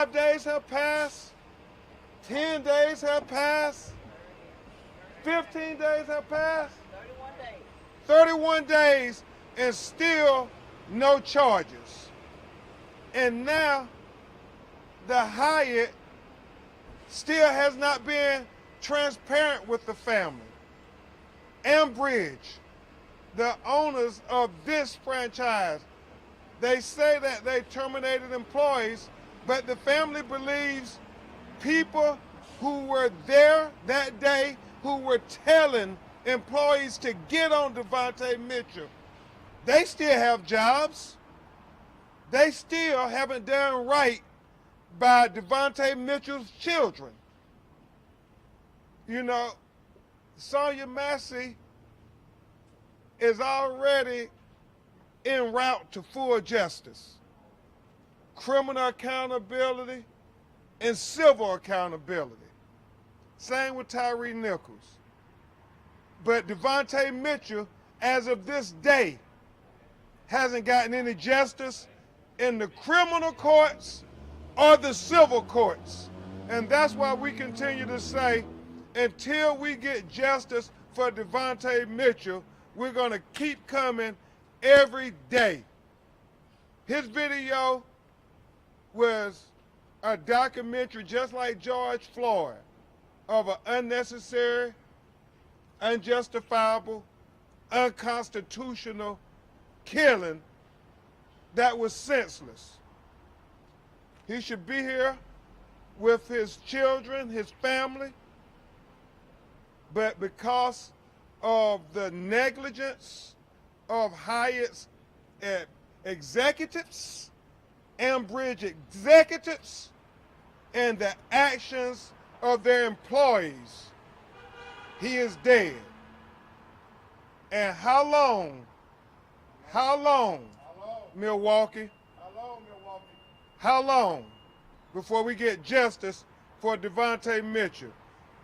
5 days have passed, 10 days have passed, 15 days have passed, 31 days. 31 days, and still no charges. And now the Hyatt still has not been transparent with the family. Ambridge, the owners of this franchise, they say that they terminated employees, but the family believes people who were there that day, who were telling employees to get on Devontae Mitchell, they still have jobs. They still haven't done right by Devontae Mitchell's children. You know, Sonia Massey is already en route to full justice, criminal accountability, and civil accountability. Same with Tyree Nichols. But Devontae Mitchell, as of this day, hasn't gotten any justice in the criminal courts or the civil courts. And that's why we continue to say, until we get justice for Devontae Mitchell, we're going to keep coming every day. His video was a documentary, just like George Floyd, of an unnecessary, unjustifiable, unconstitutional killing that was senseless. He should be here with his children, his family, but because of the negligence of Hyatt's executives, Ambridge executives, and the actions of their employees, he is dead. And how long, Milwaukee, how long before we get justice for Devontae Mitchell?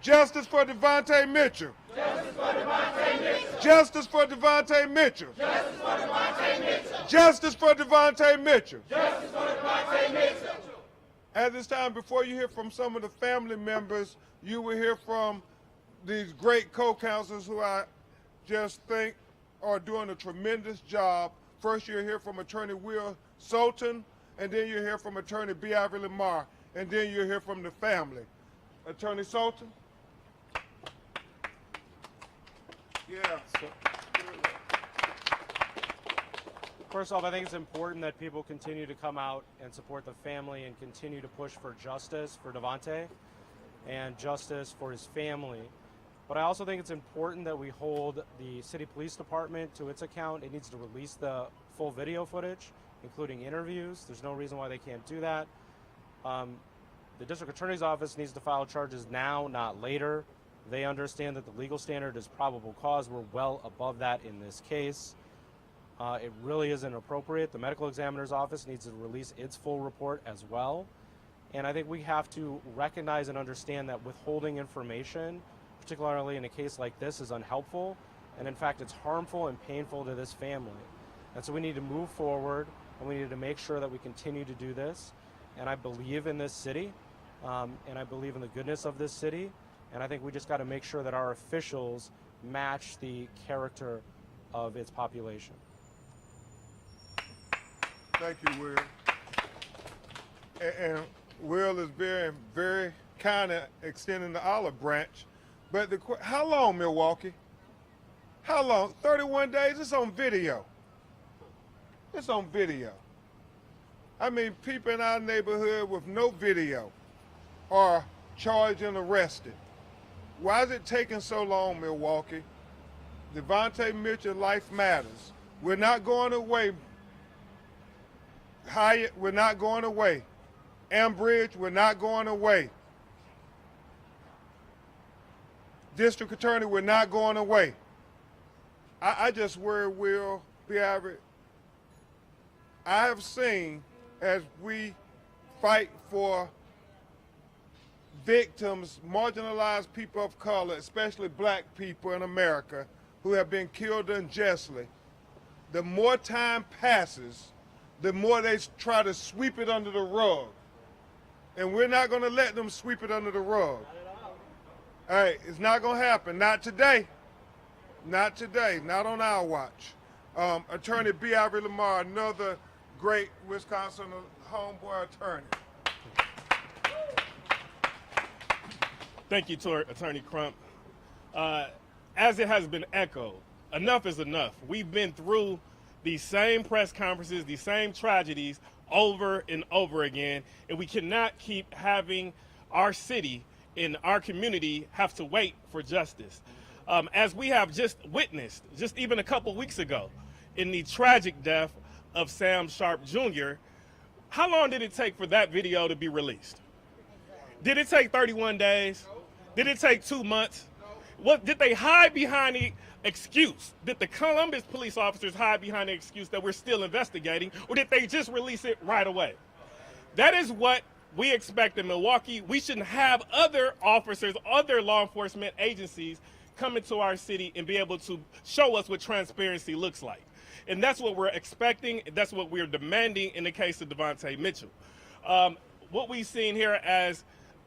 Justice for Devontae Mitchell. Justice for Devontae Mitchell. Justice for Devontae Mitchell. Justice for Devontae Mitchell. Justice for Devontae Mitchell. Justice for Devontae Mitchell. At this time, before you hear from some of the family members, you will hear from these great co-counsels who I just think are doing a tremendous job. First, you'll hear from Attorney Will Sultan, and then you'll hear from Attorney B. Ivy Lamar, and then you'll hear from the family. Attorney Sultan? Yeah. First off, I think it's important that people continue to come out and support the family and continue to push for justice for Devontae and justice for his family. But I also think it's important that we hold the city police department to its account. It needs to release the full video footage, including interviews. There's no reason why they can't do that. The district attorney's office needs to file charges now, not later. They understand that the legal standard is probable cause. We're well above that in this case. It really isn't appropriate. The medical examiner's office needs to release its full report as well. And I think we have to recognize and understand that withholding information, particularly in a case like this, is unhelpful. And in fact, it's harmful and painful to this family. And so we need to move forward, and we need to make sure that we continue to do this. And I believe in this city, and I believe in the goodness of this city. And I think we just got to make sure that our officials match the character of its population. Thank you, Will. And Will is very kind of extending the olive branch. But how long, Milwaukee? How long? 31 days? It's on video. It's on video. I mean, people in our neighborhood with no video are charged and arrested. Why is it taking so long, Milwaukee? Devontae Mitchell, life matters. We're not going away. Hyatt, we're not going away. Ambridge, we're not going away. District Attorney, we're not going away. I just worry, Will, be average. I have seen, as we fight for victims, marginalized people of color, especially black people in America, who have been killed unjustly, the more time passes, the more they try to sweep it under the rug. And we're not going to let them sweep it under the rug. Hey, it's not going to happen. Not today. Not today. Not on our watch. Attorney B. Ivory Lamar, another great Wisconsin homeboy attorney. Thank you, Attorney Crump. As it has been echoed, enough is enough. We've been through these same press conferences, these same tragedies over and over again, and we cannot keep having our city and our community have to wait for justice. As we have just witnessed, just even a couple weeks ago, in the tragic death of Sam Sharp Jr., how long did it take for that video to be released? Did it take 31 days? Did it take 2 months? What did they hide behind the excuse? Did the Columbus police officers hide behind the excuse that we're still investigating, or did they just release it right away? That is what we expect in Milwaukee. We shouldn't have other officers, other law enforcement agencies come into our city and be able to show us what transparency looks like. And that's what we're expecting. That's what we're demanding in the case of Devontae Mitchell. What we've seen here as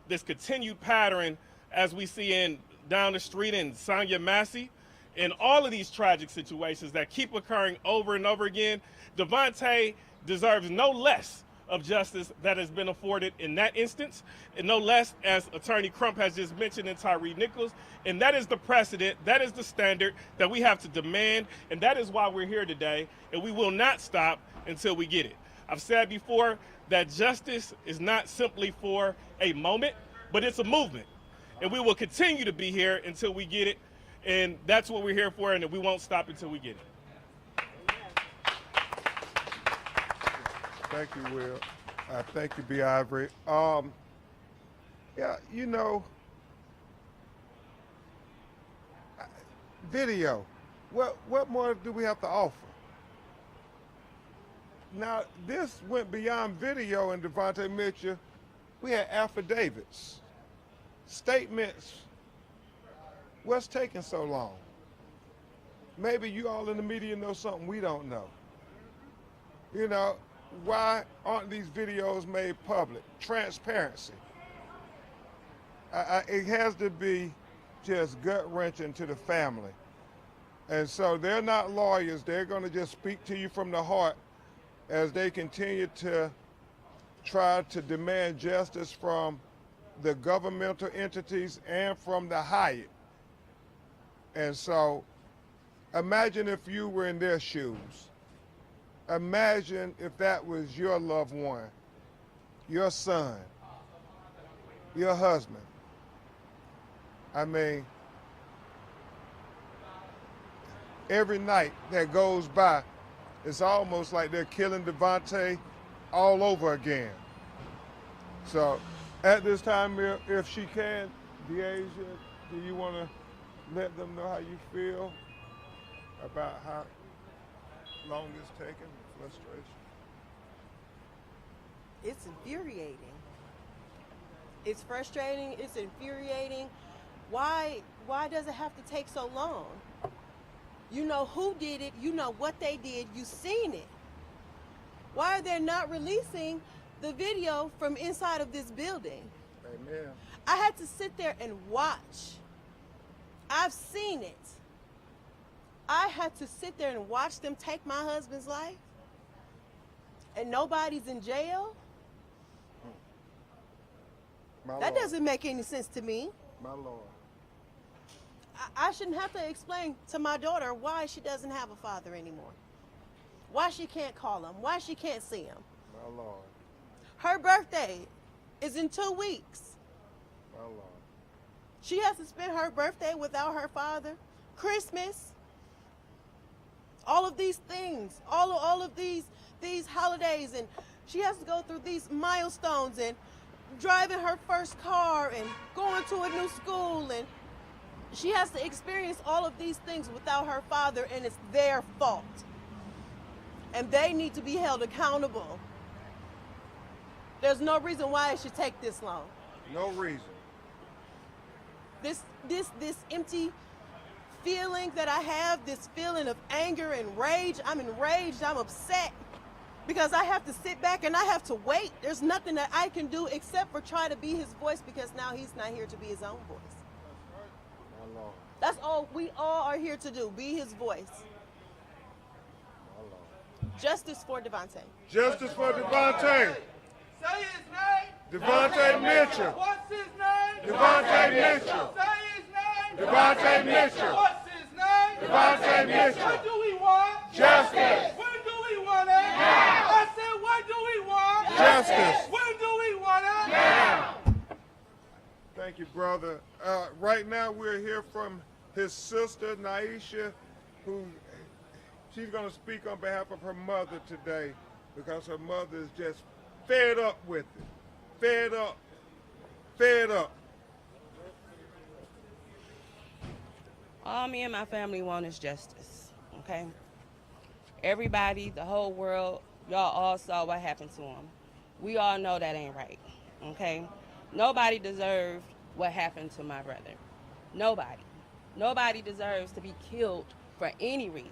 this continued pattern, as we see in down the street in Sonia Massey, and all of these tragic situations that keep occurring over and over again, Devontae deserves no less of justice that has been afforded in that instance, and no less, as Attorney Crump has just mentioned, in Tyree Nichols. And that is the precedent, that is the standard that we have to demand, and that is why we're here today, and we will not stop until we get it. I've said before that justice is not simply for a moment, but it's a movement. And we will continue to be here until we get it, and that's what we're here for, and we won't stop until we get it. Thank you, Will. Thank you, B. Ivory. Yeah, you know, video. What more do we have to offer? Now, this went beyond video in Devontae Mitchell. We had affidavits, statements. What's taking so long? Maybe you all in the media know something we don't know. You know, why aren't these videos made public? Transparency. It has to be just gut-wrenching to the family. And so they're not lawyers. They're going to just speak to you from the heart as they continue to try to demand justice from the governmental entities and from the Hyatt. And so imagine if you were in their shoes. Imagine if that was your loved one, your son, your husband. I mean, every night that goes by, it's almost like they're killing Devontae all over again. So at this time, if she can, DeAsia, do you want to let them know how you feel about how long it's taken, frustration? It's infuriating. It's frustrating, it's infuriating. Why does it have to take so long? You know who did it, you know what they did, you've seen it. Why are they not releasing the video from inside of this building? Amen. I had to sit there and watch. I've seen it. I had to sit there and watch them take my husband's life, and nobody's in jail. That doesn't make any sense to me. My Lord. I shouldn't have to explain to my daughter why she doesn't have a father anymore. Why she can't call him, why she can't see him. My Lord. Her birthday is in 2 weeks. My Lord. She has to spend her birthday without her father. Christmas. All of these things, all of these holidays, and she has to go through these milestones and driving her first car and going to a new school, and she has to experience all of these things without her father, and it's their fault. And they need to be held accountable. There's no reason why it should take this long. No reason. This empty feeling that I have, this feeling of anger and rage, I'm enraged, I'm upset because I have to sit back and I have to wait. There's nothing that I can do except for try to be his voice, because now he's not here to be his own voice. My Lord. That's all we all are here to do, be his voice. My Lord. Justice for Devontae. Justice for Devontae. Say his name. Devontae Mitchell. What's his name? Devontae Mitchell. Say his name. Devontae Mitchell. What's his name? Devontae Mitchell. What do we want? Justice. When do we want it? Now. I said, what do we want? Justice. When do we want it? Now. Thank you, brother. Right now, we're here from his sister, Naisha, who she's going to speak on behalf of her mother today, because her mother is just fed up with it. Fed up. Fed up. All me and my family want is justice, okay? Everybody, the whole world, y'all all saw what happened to him. We all know that ain't right, okay? Nobody deserved what happened to my brother. Nobody. Nobody deserves to be killed for any reason.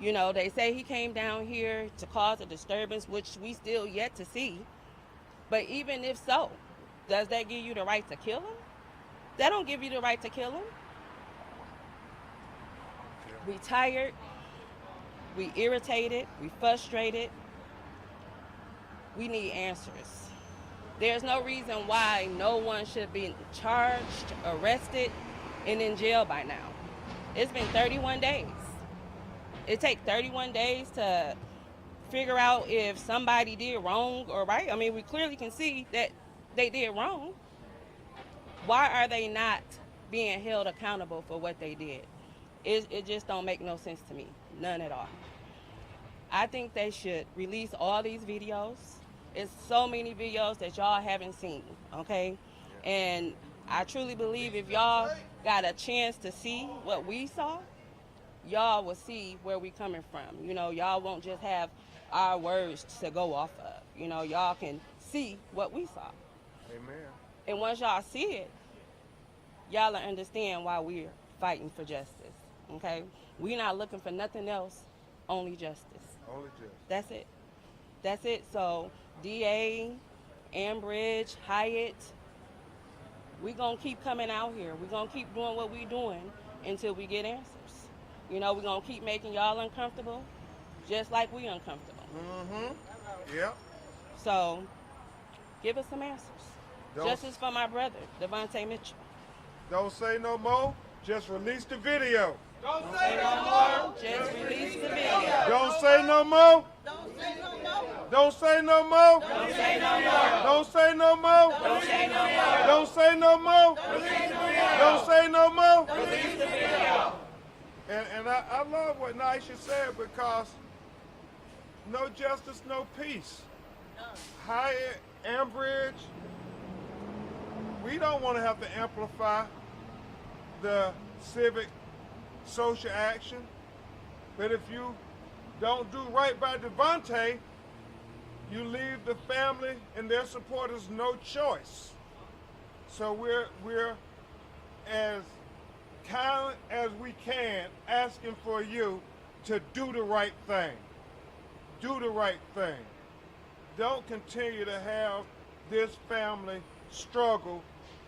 You know, they say he came down here to cause a disturbance, which we still yet to see. But even if so, does that give you the right to kill him? That don't give you the right to kill him. We tired, we irritated, we frustrated. We need answers. There's no reason why no one should be charged, arrested, and in jail by now. It's been 31 days. It takes 31 days to figure out if somebody did wrong or right. I mean, we clearly can see that they did wrong. Why are they not being held accountable for what they did? It just don't make no sense to me, none at all. I think they should release all these videos. It's so many videos that y'all haven't seen, okay? And I truly believe if y'all got a chance to see what we saw, y'all will see where we coming from. You know, y'all won't just have our words to go off of. You know, y'all can see what we saw. Amen. And once y'all see it, y'all will understand why we're fighting for justice, okay? We're not looking for nothing else, only justice. Only justice. That's it. That's it. So, DA, Ambridge, Hyatt, we're going to keep coming out here. We're going to keep doing what we're doing until we get answers. You know, we're going to keep making y'all uncomfortable, just like we uncomfortable. Mm-hmm. Yep. So, give us some answers. Don't- Justice for my brother, Devontae Mitchell. Don't say no more. Just release the video. Don't say no more. Just release the video. Don't say no more. Don't say no more. Don't say no more. Don't say no more. Don't say no more. Don't say no more. Don't say no more. Don't say no more. Release the video. And I love what Naisha said, because no justice, no peace. Hyatt, Ambridge, we don't want to have to amplify the civic social action. But if you don't do right by Devontae, you leave the family and their supporters no choice. So we're as kind as we can asking for you to do the right thing. Do the right thing. Don't continue to have this family struggle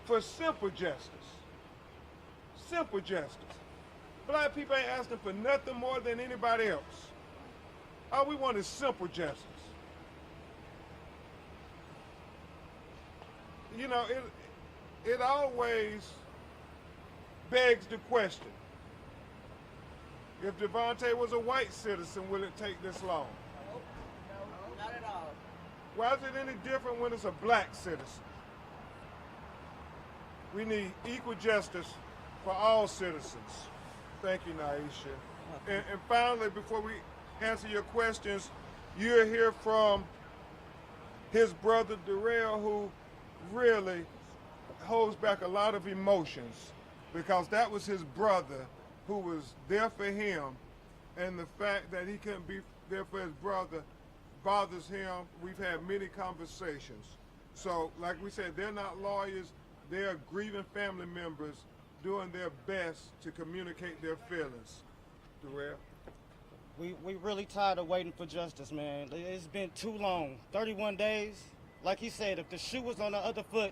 for simple justice. Simple justice. Black people ain't asking for nothing more than anybody else. All we want is simple justice. You know, it always begs the question, if Devontae was a white citizen, will it take this long? No, not at all. Why is it any different when it's a black citizen? We need equal justice for all citizens. Thank you, Naisha. And finally, before we answer your questions, you'll hear from his brother Darrell, who really holds back a lot of emotions, because that was his brother who was there for him, and the fact that he couldn't be there for his brother bothers him. We've had many conversations. So, like we said, they're not lawyers, they're grieving family members doing their best to communicate their feelings. Darrell? We really tired of waiting for justice, man. It's been too long. 31 days. Like he said, if the shoe was on the other foot,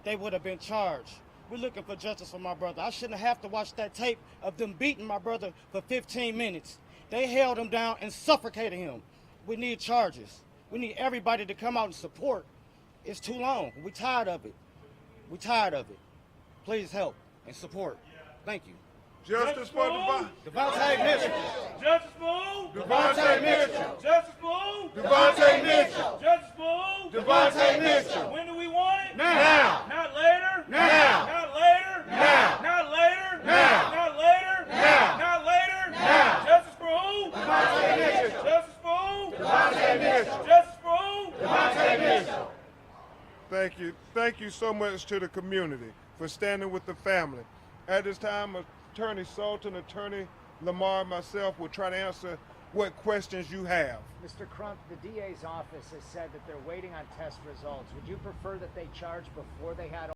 they would have been charged. We're looking for justice for my brother. I shouldn't have to watch that tape of them beating my brother for 15 minutes. They held him down and suffocated him. We need charges. We need everybody to come out and support. It's too long. We're tired of it. We're tired of it. Please help and support. Thank you. Justice for Devontae Mitchell. Justice for Devontae Mitchell. Justice for Devontae Mitchell. Justice for Devontae Mitchell. When do we want it? Now. Not later. Now. Not later. Now. Not later. Now. Not later. Now. Not later. Now. Justice for who? Devontae Mitchell. Justice for who? Devontae Mitchell. Justice for who? Devontae Mitchell. Thank you. Thank you so much to the community for standing with the family. At this time, Attorney Sultan, Attorney Lamar, and myself will try to answer what questions you have. Mr. Crump, the DA's office has said that they're waiting on test results. Would you prefer that they charge before they had